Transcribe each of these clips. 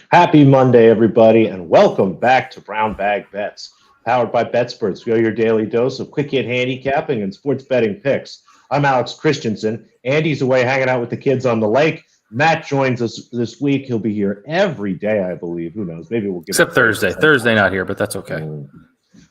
Happy Monday, everybody, and welcome back to Brown Bag Bets, powered by BetSperts. Go your daily dose of quick hit handicapping and sports betting picks. I'm Alex Christensen. Andy's away hanging out with the kids on the lake. Matt joins us this week. He'll be here every day, I believe. Who knows? Maybe we'll get except Thursday. Thursday not here, but that's okay.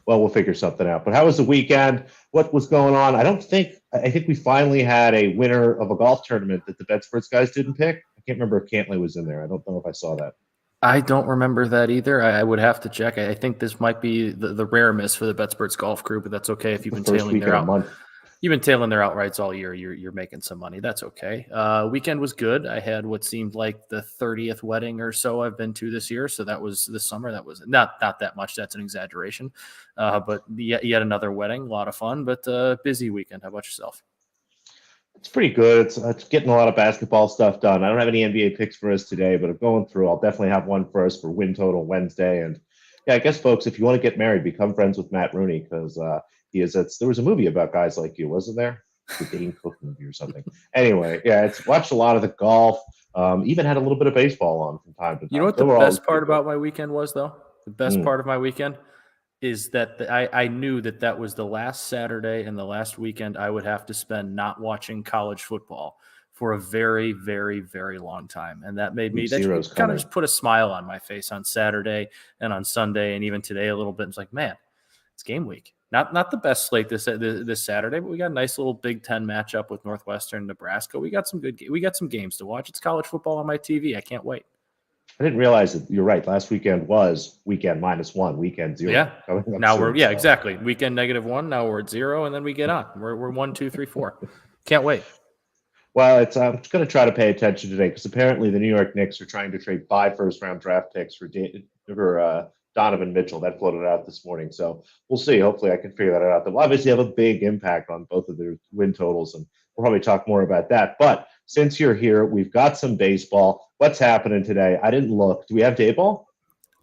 Well, we'll figure something out. But how was the weekend? What was going on? I think we finally had a winner of a golf tournament that the BetSperts guys didn't pick. I can't remember if Cantley was in there. I don't know if I saw that. I don't remember that either. I would have to check. I think this might be the rare miss for the BetSperts golf crew, but that's okay if you've been tailing their You've been tailing their outrights all year. You're making some money. That's okay. Weekend was good. I had what seemed like the 30th wedding or so I've been to this year. So that was this summer. That was not that much. That's an exaggeration. But yet another wedding. A lot of fun, but busy weekend. How about yourself? It's pretty good. It's getting a lot of basketball stuff done. I don't have any NBA picks for us today, but I'm going through. I'll definitely have one for us for win total Wednesday. And yeah, I guess, folks, if you want to get married, become friends with Matt Rooney because there was a movie about guys like you, wasn't there? The Dane Cook movie or something. Anyway, yeah, it's watched a lot of the golf. Even had a little bit of baseball on from time to time. You know what the best part about my weekend was, though? The best part of my weekend is that I knew that was the last Saturday and the last weekend I would have to spend not watching college football for a very, very, very long time. And that made me kind of just put a smile on my face on Saturday and on Sunday and even today a little bit. It's like, man, it's game week. Not the best slate this Saturday, but we got a nice little Big Ten matchup with Northwestern Nebraska. We got some games to watch. It's college football on my TV. I can't wait. I didn't realize that you're right. Last weekend was weekend -1, weekend 0. Yeah. Now exactly. Weekend -1. Now we're at 0, and then we get on. We're 1, 2, 3, 4. Can't wait. Well, I'm going to try to pay attention today because apparently the New York Knicks are trying to trade 5 first-round draft picks for Donovan Mitchell. That floated out this morning. So we'll see. Hopefully I can figure that out. They'll obviously have a big impact on both of their win totals, and we'll probably talk more about that. But since you're here, we've got some baseball. What's happening today? I didn't look. Do we have day ball?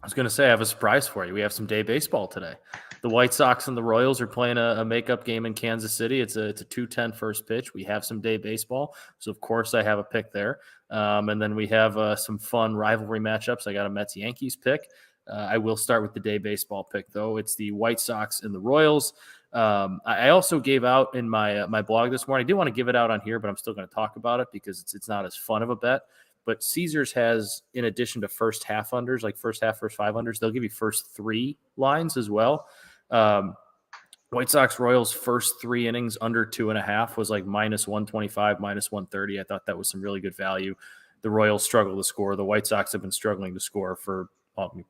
I was going to say I have a surprise for you. We have some day baseball today. The White Sox and the Royals are playing a makeup game in Kansas City. It's a 2:10 first pitch. We have some day baseball. So, of course, I have a pick there. And then we have some fun rivalry matchups. I got a Mets-Yankees pick. I will start with the day baseball pick, though. It's the White Sox and the Royals. I also gave out in my blog this morning. I didn't want to give it out on here, but I'm still going to talk about it because it's not as fun of a bet. But Caesars has, in addition to first half unders, like first half, first 5 unders, they'll give you first 3 lines as well. White Sox Royals first 3 innings under 2.5 was like -125, -130. I thought that was some really good value. The Royals struggle to score. The White Sox have been struggling to score for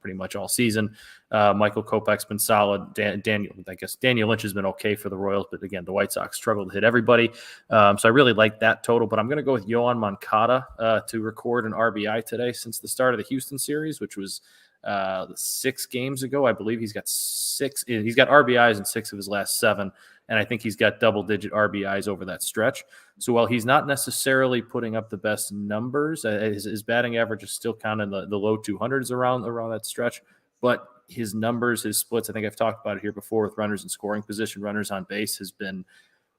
pretty much all season. Michael Kopech's been solid. Daniel Lynch has been okay for the Royals, but again, the White Sox struggle to hit everybody. So I really like that total, but I'm going to go with Yoan Moncada to record an RBI today since the start of the Houston series, which was 6 games ago. I believe he's got RBIs in 6 of his last 7. And I think he's got double-digit RBIs over that stretch. So while he's not necessarily putting up the best numbers, his batting average is still kind of the low 200s around that stretch. But his numbers, his splits, I think I've talked about it here before with runners in scoring position, runners on base, has been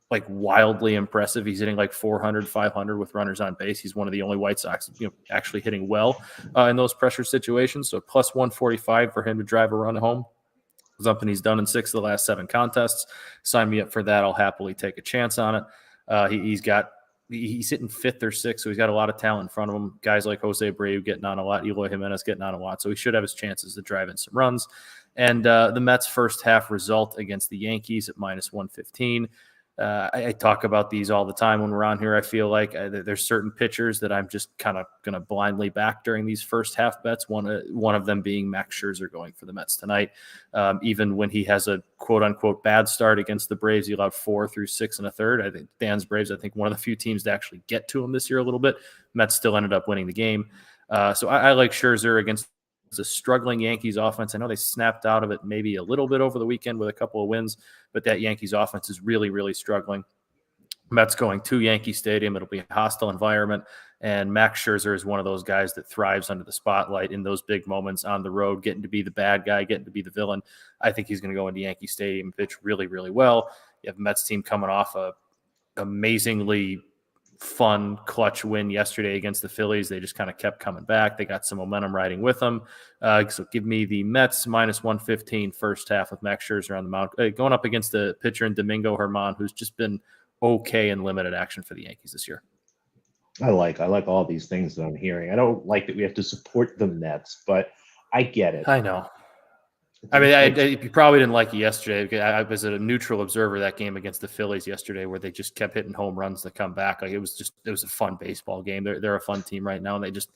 like wildly impressive. He's hitting like 400, 500 with runners on base. He's one of the only White Sox, actually hitting well in those pressure situations. So plus 145 for him to drive a run home. Something he's done in 6 of the last 7 contests. Sign me up for that. I'll happily take a chance on it. He's hitting 5th or 6th, so he's got a lot of talent in front of him. Guys like Jose Abreu getting on a lot, Eloy Jimenez getting on a lot, so he should have his chances to drive in some runs. And the Mets' first half result against the Yankees at -115. I talk about these all the time when we're on here. I feel like there's certain pitchers that I'm just kind of going to blindly back during these first half bets. One of them being Max Scherzer going for the Mets tonight. Even when he has a quote unquote bad start against the Braves, he allowed 4 through 6 1/3. I think Dan's Braves, one of the few teams to actually get to him this year a little bit. Mets still ended up winning the game. So I like Scherzer against a struggling Yankees offense. I know they snapped out of it maybe a little bit over the weekend with a couple of wins, but that Yankees offense is really, really struggling. Mets going to Yankee Stadium. It'll be a hostile environment. And Max Scherzer is one of those guys that thrives under the spotlight in those big moments on the road, getting to be the bad guy, getting to be the villain. I think he's going to go into Yankee Stadium and pitch really, really well. You have the Mets team coming off a amazingly fun clutch win yesterday against the Phillies. They just kind of kept coming back. They got some momentum riding with them. So give me the Mets minus 115 first half with Max Scherzer on the mound, going up against the pitcher in Domingo Germán, who's just been okay in limited action for the Yankees this year. I like all these things that I'm hearing. I don't like that we have to support the Mets, but I get it. I know. I mean, you probably didn't like it yesterday. I was a neutral observer that game against the Phillies yesterday, where they just kept hitting home runs to come back. Like it was a fun baseball game. They're a fun team right now, and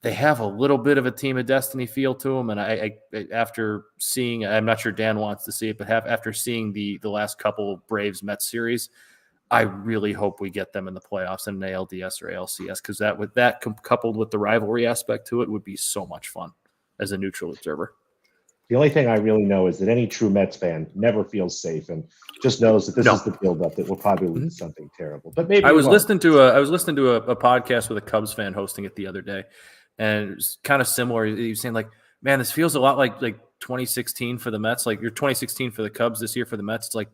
they have a little bit of a team of destiny feel to them. And I after seeing, I'm not sure Dan wants to see it, but after seeing the last couple Braves Mets series, I really hope we get them in the playoffs in an ALDS or ALCS, because that coupled with the rivalry aspect to it would be so much fun as a neutral observer. The only thing I really know is that any true Mets fan never feels safe and just knows that this is the buildup that will probably lead to something terrible. But maybe I was listening to a podcast with a Cubs fan hosting it the other day, and it was kind of similar. He was saying, like, man, this feels a lot like 2016 for the Mets. Like, you're 2016 for the Cubs this year for the Mets. It's like,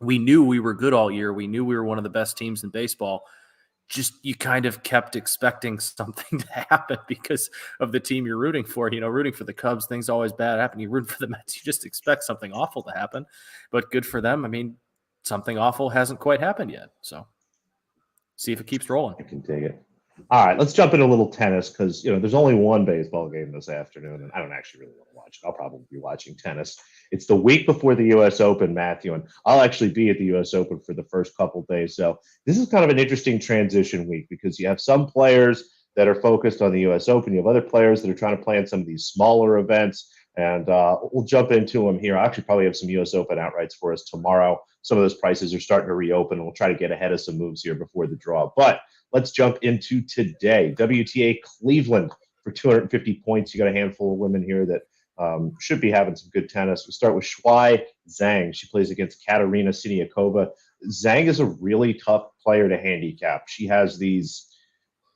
we knew we were good all year. We knew we were one of the best teams in baseball. Just you kind of kept expecting something to happen because of the team you're rooting for. Rooting for the Cubs, things always bad happen. You root for the Mets, you just expect something awful to happen. But good for them. I mean, something awful hasn't quite happened yet. So see if it keeps rolling. I can dig it. All right, let's jump into a little tennis because there's only one baseball game this afternoon, and I don't actually really want to watch it. I'll probably be watching tennis. It's the week before the U.S. Open, Matthew, and I'll actually be at the U.S. Open for the first couple days. So this is kind of an interesting transition week because you have some players that are focused on the U.S. Open. You have other players that are trying to play in some of these smaller events, and we'll jump into them here. I'll actually probably have some U.S. Open outrights for us tomorrow. Some of those prices are starting to reopen, and we'll try to get ahead of some moves here before the draw. But let's jump into today. WTA Cleveland for 250 points. You got a handful of women here that should be having some good tennis. We'll start with Shuai Zhang. She plays against Katerina Siniakova. Zhang is a really tough player to handicap. She has these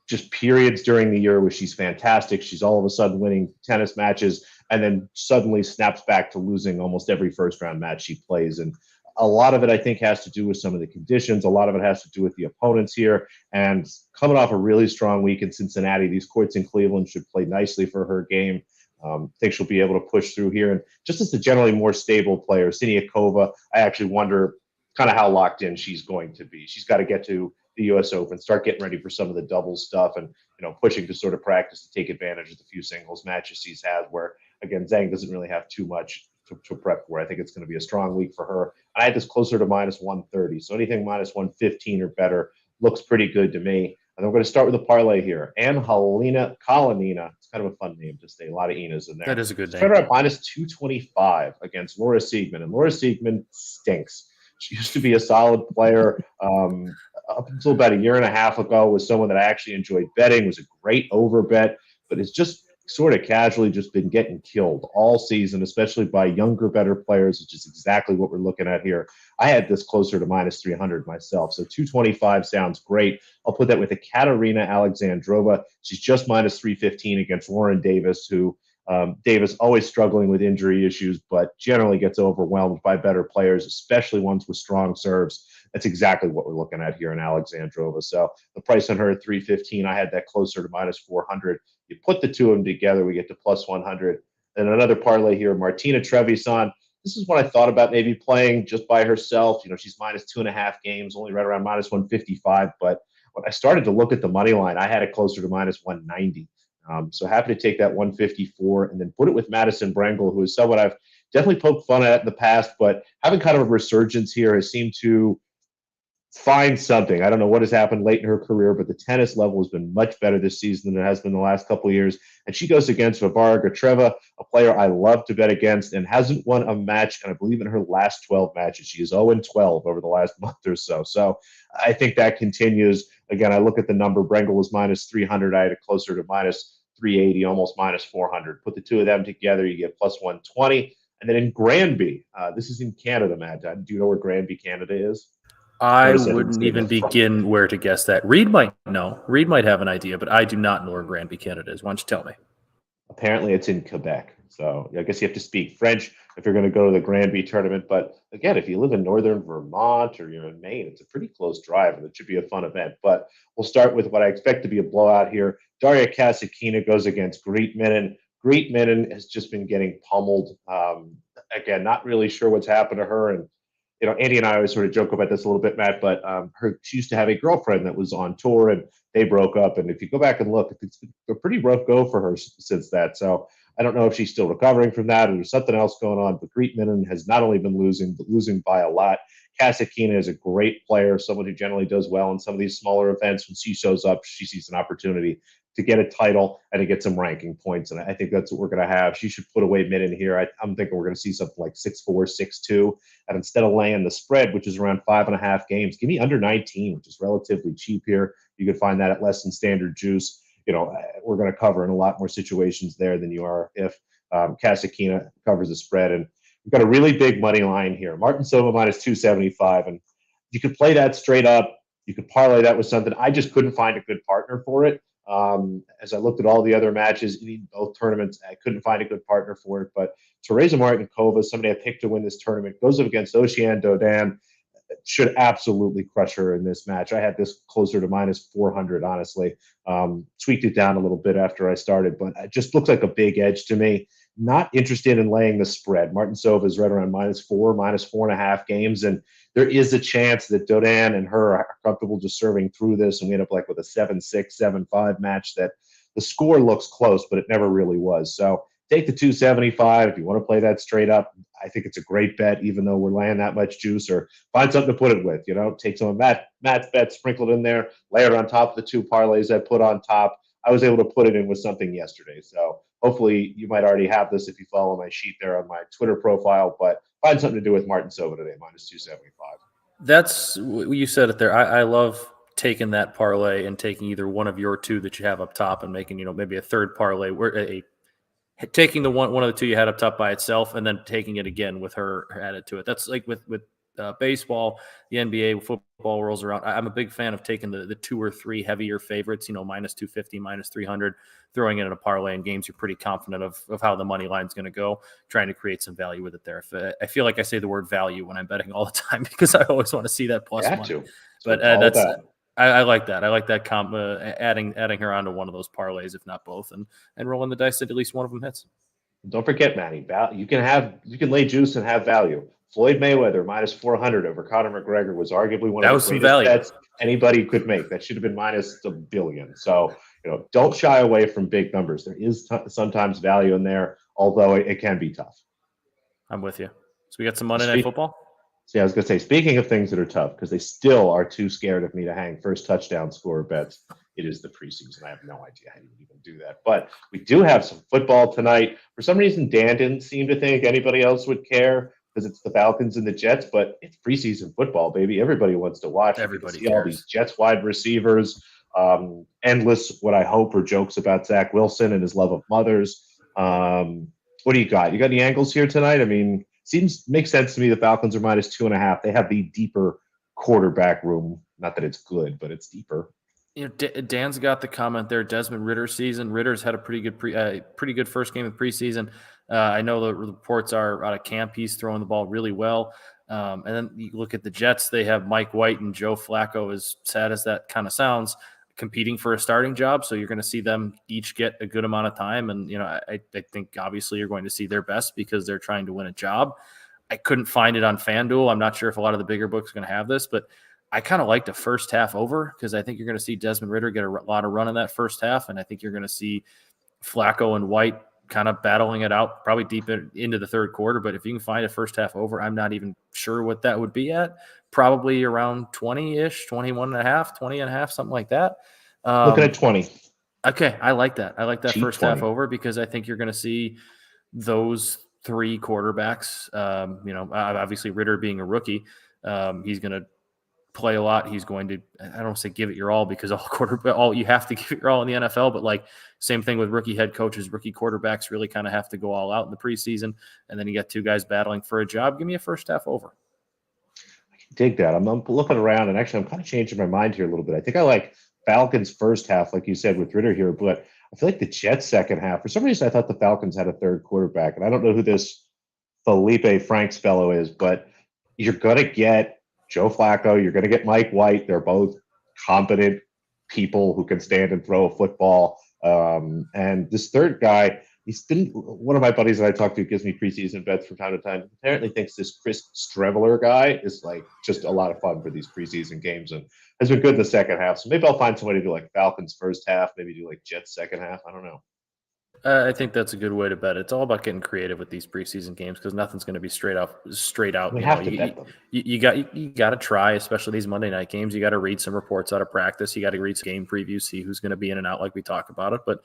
just periods during the year where she's fantastic. She's all of a sudden winning tennis matches and then suddenly snaps back to losing almost every first-round match she plays. And a lot of it, I think, has to do with some of the conditions. A lot of it has to do with the opponents here. And coming off a really strong week in Cincinnati, these courts in Cleveland should play nicely for her game. I think she'll be able to push through here. And just as a generally more stable player, Siniakova, I actually wonder kind of how locked in she's going to be. She's got to get to the U.S. Open, start getting ready for some of the doubles stuff and, pushing to sort of practice to take advantage of the few singles matches she's had where, again, Zhang doesn't really have too much to prep for. I think it's going to be a strong week for her. I had this closer to minus 130. So anything minus 115 or better looks pretty good to me. And we're going to start with a parlay here. Helena Kalinina. It's kind of a fun name to say. A lot of Inas in there. That is a good name. Started at minus 225 against Laura Siegman. And Laura Siegman stinks. She used to be a solid player up until about a year and a half ago, was someone that I actually enjoyed betting, was a great over bet, but it's just sort of casually just been getting killed all season, especially by younger, better players, which is exactly what we're looking at here. I had this closer to minus 300 myself, so 225 sounds great. I'll put that with a Katerina Alexandrova. She's just minus 315 against Lauren Davis, who Davis always struggling with injury issues, but generally gets overwhelmed by better players, especially ones with strong serves. That's exactly what we're looking at here in Alexandrova. So the price on her at 315, I had that closer to minus 400. You put the two of them together, we get to plus 100. And another parlay here, Martina Trevisan. This is what I thought about maybe playing just by herself. She's minus 2.5 games, only right around minus 155. But when I started to look at the money line, I had it closer to minus 190. So happy to take that 154 and then put it with Madison Brangle, who is someone I've definitely poked fun at in the past, but having kind of a resurgence here has seemed to find something. I don't know what has happened late in her career, but the tennis level has been much better this season than it has been the last couple of years. And she goes against Varvara Gracheva, a player I love to bet against and hasn't won a match, and I believe in her last 12 matches. She is 0-12 over the last month or so. So I think that continues. Again, I look at the number. Brangle was minus 300. I had it closer to minus 380, almost minus 400. Put the two of them together, you get plus 120. And then in Granby, this is in Canada, Matt. Do you know where Granby, Canada is? I wouldn't even begin where to guess that. Reed might know. Reed might have an idea, but I do not know where Granby, Canada is. Why don't you tell me? Apparently it's in Quebec. So I guess you have to speak French if you're going to go to the Granby tournament. But again, if you live in northern Vermont or you're in Maine, it's a pretty close drive, and it should be a fun event. But we'll start with what I expect to be a blowout here. Daria Kasatkina goes against Greet Minin. Greet Minin has just been getting pummeled. Again, not really sure what's happened to her. And, Andy and I always sort of joke about this a little bit, Matt, but she used to have a girlfriend that was on tour, and they broke up. And if you go back and look, it's been a pretty rough go for her since that. So I don't know if she's still recovering from that or there's something else going on, but Greet Minin has not only been losing, but losing by a lot. Kasatkina is a great player, someone who generally does well in some of these smaller events. When she shows up, she sees an opportunity to get a title and to get some ranking points. And I think that's what we're going to have. She should put away Minin here. I'm thinking we're going to see something like 6-4, 6-2. And instead of laying the spread, which is around 5.5 games, give me under 19, which is relatively cheap here. You could find that at less than standard juice. We're going to cover in a lot more situations there than you are if Kasatkina covers the spread. And we've got a really big money line here. Martin Silva minus 275. And you could play that straight up. You could parlay that with something. I just couldn't find a good partner for it. As I looked at all the other matches in both tournaments, I couldn't find a good partner for it. But Teresa Martinkova, somebody I picked to win this tournament, goes up against Oceane Dodin. Should absolutely crush her in this match. I had this closer to minus 400, honestly. Tweaked it down a little bit after I started, but it just looks like a big edge to me. Not interested in laying the spread. Martin Silva is right around -4, -4.5 games, and there is a chance that Dodin and her are comfortable just serving through this, and we end up like with a 7-6, 7-5 match that the score looks close, but it never really was. So take the 275 if you want to play that straight up. I think it's a great bet, even though we're laying that much juice, or find something to put it with. Take some of Matt's bets, sprinkle it in there, layer it on top of the two parlays I put on top. I was able to put it in with something yesterday. So hopefully you might already have this if you follow my sheet there on my Twitter profile, but find something to do with Martin Silva today, minus 275. That's you said it there. I love taking that parlay and taking either one of your two that you have up top and making, maybe a third parlay where taking the one of the two you had up top by itself and then taking it again with her added to it. That's like with baseball, the NBA, football rolls around. I'm a big fan of taking the 2 or 3 heavier favorites, minus 250, minus 300, throwing it in a parlay in games you're pretty confident of how the money line is going to go, trying to create some value with it there. I feel like I say the word value when I'm betting all the time because I always want to see that plus money. But that's I like that. I like that comp, adding her onto one of those parlays, if not both, and rolling the dice that at least one of them hits. Don't forget, Manny, you can lay juice and have value. Floyd Mayweather minus 400 over Conor McGregor was arguably one of the greatest bets anybody could make. That should have been minus $1 billion. So, don't shy away from big numbers. There is sometimes value in there, although it can be tough. I'm with you. So we got some Monday Night Football? See, I was going to say, speaking of things that are tough, because they still are too scared of me to hang first touchdown score bets, it is the preseason. I have no idea how you would even do that. But we do have some football tonight. For some reason, Dan didn't seem to think anybody else would care because it's the Falcons and the Jets, but it's preseason football, baby. Everybody wants to watch. Everybody cares. All these Jets wide receivers, endless, what I hope are jokes about Zach Wilson and his love of mothers. What do you got? You got any angles here tonight? I mean, makes sense to me. The Falcons are minus 2.5. They have the deeper quarterback room. Not that it's good, but it's deeper. Dan's got the comment there. Desmond Ritter season. Ritter's had a pretty good first game of preseason. I know the reports are out of camp. He's throwing the ball really well. And then you look at the Jets. They have Mike White and Joe Flacco, as sad as that kind of sounds, competing for a starting job. So you're going to see them each get a good amount of time. And, I think obviously you're going to see their best because they're trying to win a job. I couldn't find it on FanDuel. I'm not sure if a lot of the bigger books are going to have this, but I kind of like the first half over because I think you're going to see Desmond Ritter get a lot of run in that first half. And I think you're going to see Flacco and White kind of battling it out probably deep into the third quarter. But if you can find a first half over, I'm not even sure what that would be at. Probably around 20-ish, 21.5, 20.5, something like that. Looking at 20. Okay, I like that. I like that Cheap first 20. half over because I think you're going to see those 3 quarterbacks. Obviously Ritter being a rookie, he's going to play a lot. He's going to, I don't want to say give it your all because all you have to give it your all in the NFL, but like same thing with rookie head coaches, rookie quarterbacks really kind of have to go all out in the preseason. And then you got 2 guys battling for a job. Give me a first half over. I can dig that. I'm looking around and actually I'm kind of changing my mind here a little bit. I think I like Falcons first half, like you said, with Ritter here, but I feel like the Jets second half, for some reason, I thought the Falcons had a third quarterback, and I don't know who this Felipe Franks fellow is, but you're going to get Joe Flacco. You're going to get Mike White. They're both competent people who can stand and throw a football. And this third guy, he's been one of my buddies that I talk to gives me preseason bets from time to time. Apparently thinks this Chris Streveler guy is like just a lot of fun for these preseason games and has been good in the second half. So maybe I'll find somebody to do like Falcons first half, maybe do like Jets second half. I don't know. I think that's a good way to bet. It's all about getting creative with these preseason games because nothing's going to be straight out. We have to bet them. You got to try, especially these Monday night games. You got to read some reports out of practice. You got to read some game previews, see who's going to be in and out, like we talk about it. But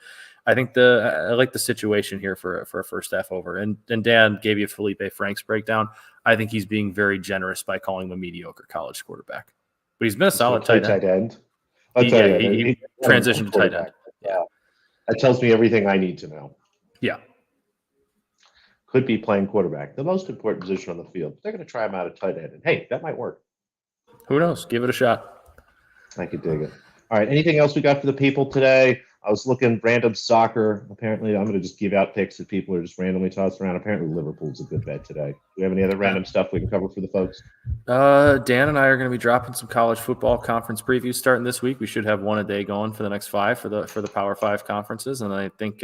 I think I like the situation here for a first half over. And Dan gave you Felipe Franks breakdown. I think he's being very generous by calling him a mediocre college quarterback, but he's been a solid tight end. I'll tell you, he transitioned to tight end. Yeah. That tells me everything I need to know. Yeah. Could be playing quarterback, the most important position on the field. They're going to try him out at tight end. And hey, that might work. Who knows? Give it a shot. I could dig it. All right. Anything else we got for the people today? I was looking random soccer. Apparently, I'm going to just give out picks that people are just randomly tossed around. Apparently, Liverpool's a good bet today. Do we have any other random stuff we can cover for the folks? Dan and I are going to be dropping some college football conference previews starting this week. We should have one a day going for the next 5 for the Power 5 conferences, and I think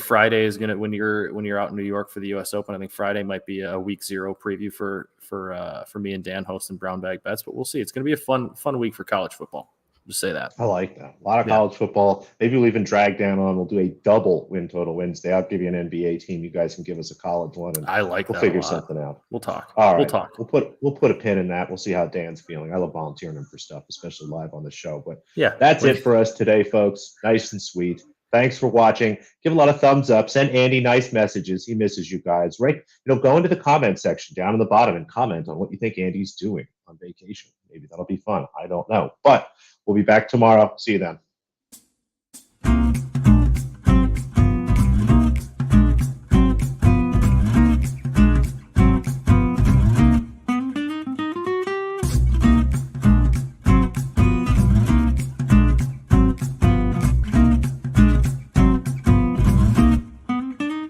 Friday is going to when you're out in New York for the U.S. Open. I think Friday might be a week 0 preview for me and Dan hosting Brown Bag Bets, but we'll see. It's going to be a fun week for college football. Just say that. I like that. A lot of college football. Maybe we'll even drag down on. We'll do a double win total Wednesday. I'll give you an NBA team. You guys can give us a college one. And I like. We'll figure something out. We'll talk. All right. We'll talk. We'll put a pin in that. We'll see how Dan's feeling. I love volunteering him for stuff, especially live on the show. But yeah, that's it for us today, folks. Nice and sweet. Thanks for watching. Give a lot of thumbs up. Send Andy nice messages. He misses you guys, right? Go into the comment section down in the bottom and comment on what you think Andy's doing on vacation. Maybe that'll be fun. I don't know. But we'll be back tomorrow. See you then.